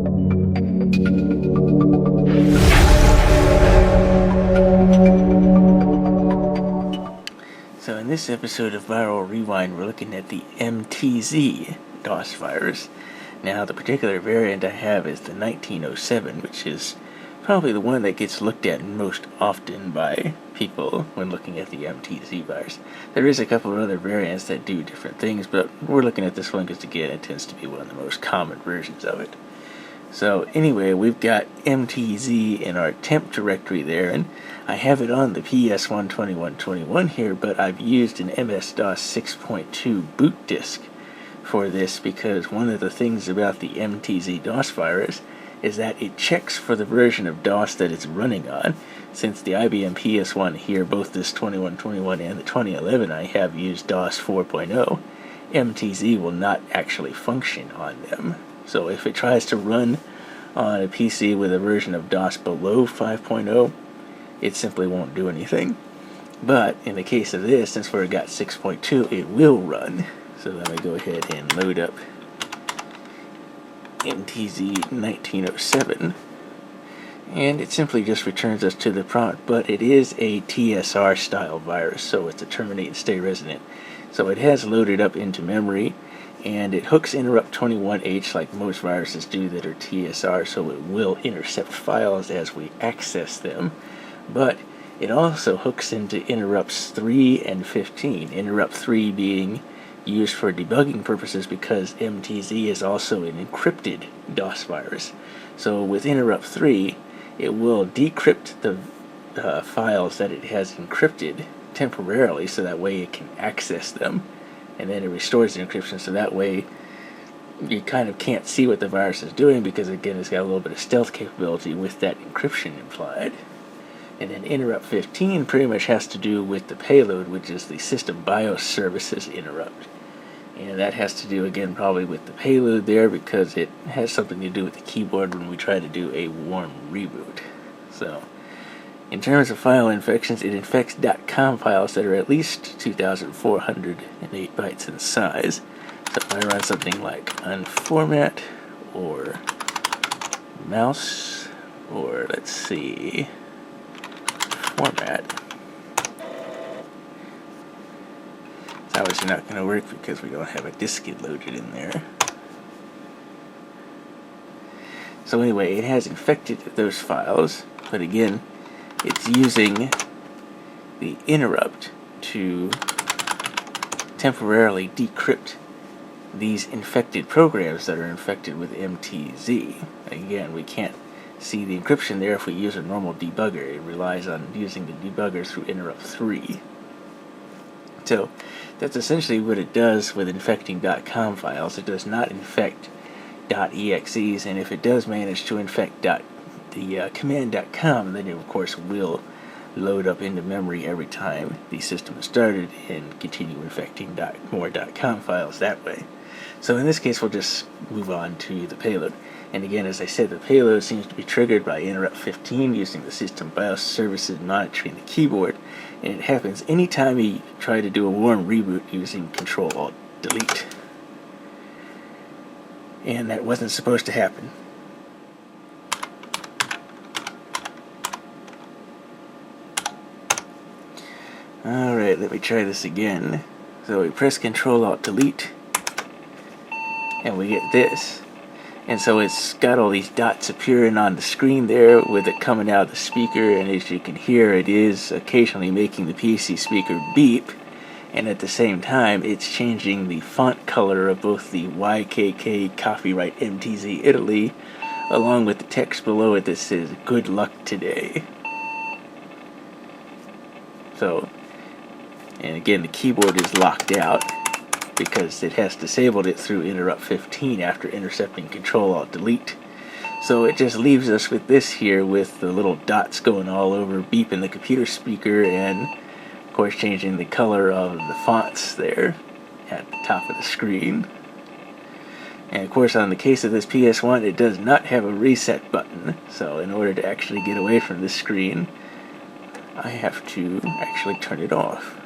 So in this episode of Viral Rewind, we're looking at the MTZ DOS virus. Now, the particular variant I have is the 1907, which is probably the one that gets looked at most often by people when looking at the MTZ virus. There is a couple of other variants that do different things, but we're looking at this one because, again, it tends to be one of the most common versions of it. So anyway, we've got MTZ in our temp directory there, and I have it on the PS12121 here, but I've used an MS-DOS 6.2 boot disk for this because one of the things about the MTZ DOS virus is that it checks for the version of DOS that it's running on. Since the IBM PS1 here, both this 2121 and the 2011, I have used DOS 4.0, MTZ will not actually function on them. So if it tries to run on a PC with a version of DOS below 5.0, it simply won't do anything. But in the case of this, since we've got 6.2, it will run. So let me go ahead and load up MTZ 1907. And it simply just returns us to the prompt, but it is a TSR style virus, so it's a terminate and stay resident. So it has loaded up into memory, and it hooks interrupt 21H like most viruses do that are TSR, so it will intercept files as we access them. But it also hooks into interrupts 3 and 15, interrupt 3 being used for debugging purposes because MTZ is also an encrypted DOS virus. So with interrupt 3, it will decrypt the files that it has encrypted temporarily, so that way it can access them, and then it restores the encryption, so that way you kind of can't see what the virus is doing because, again, it's got a little bit of stealth capability with that encryption implied. And then interrupt 15 pretty much has to do with the payload, which is the system BIOS services interrupt. And that has to do, again, probably with the payload there because it has something to do with the keyboard when we try to do a warm reboot. So, in terms of file infections, it infects .com files that are at least 2,408 bytes in size. So if I run something like unformat or mouse or, let's see, format, it's obviously not going to work because we don't have a disk loaded in there. So anyway, it has infected those files, but again, it's using the interrupt to temporarily decrypt these infected programs that are infected with MTZ. Again, we can't see the encryption there if we use a normal debugger. It relies on using the debugger through interrupt 3. So that's essentially what it does with infecting .com files. It does not infect .exes, and if it does manage to infect the command.com, then it of course will load up into memory every time the system is started and continue infecting more .com files that way. So in this case, we'll just move on to the payload. And again, as I said, the payload seems to be triggered by interrupt 15 using the system BIOS services monitoring the keyboard, and it happens anytime you try to do a warm reboot using ctrl-alt-del. And that wasn't supposed to happen. Alright, let me try this again. So we press ctrl-alt-del, and we get this. And so it's got all these dots appearing on the screen there with it coming out of the speaker, and as you can hear, it is occasionally making the PC speaker beep, and at the same time it's changing the font color of both the YKK copyright MTZ Italy along with the text below it that says "Good luck today." So, and again, the keyboard is locked out because it has disabled it through interrupt 15 after intercepting ctrl-alt-del. So it just leaves us with this here with the little dots going all over, beeping the computer speaker, and of course changing the color of the fonts there at the top of the screen. And of course, on the case of this PS1, it does not have a reset button, so in order to actually get away from this screen, I have to actually turn it off.